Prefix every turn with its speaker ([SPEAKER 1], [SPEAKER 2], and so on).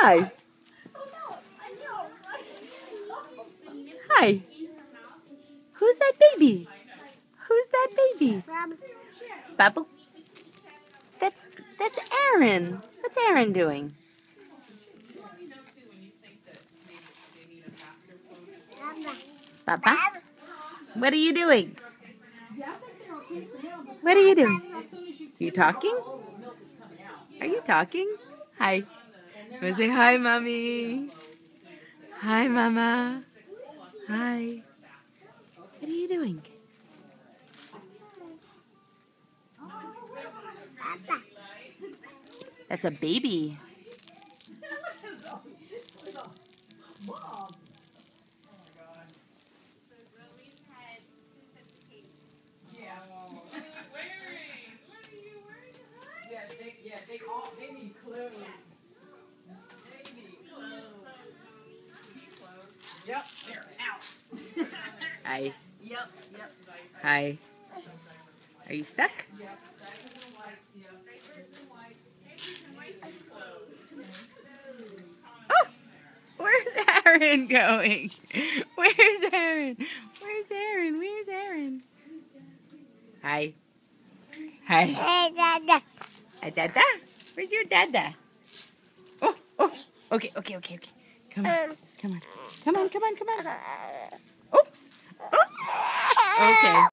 [SPEAKER 1] Hi. Hi. Who's that baby? Who's that baby? Babu. That's Aaron. What's Aaron doing? Baba? What are you doing? What are you doing? Are you talking? Are you talking? Hi. Wanna say hi, Mommy? Hi, Mama. Hi. What are you doing? That's a baby.
[SPEAKER 2] They need clothes. They need clothes. Yep, they're out.
[SPEAKER 1] Hi.
[SPEAKER 2] Yep.
[SPEAKER 1] Hi. Are you stuck?
[SPEAKER 2] Yep.
[SPEAKER 1] Oh! Where's Aaron going? Where's Aaron? Where's Aaron? Where's Aaron? Hi. Hi.
[SPEAKER 3] Hey, Dada.
[SPEAKER 1] Dada? Where's your dada? Oh. Okay. Come on. Come on. Oops. Okay.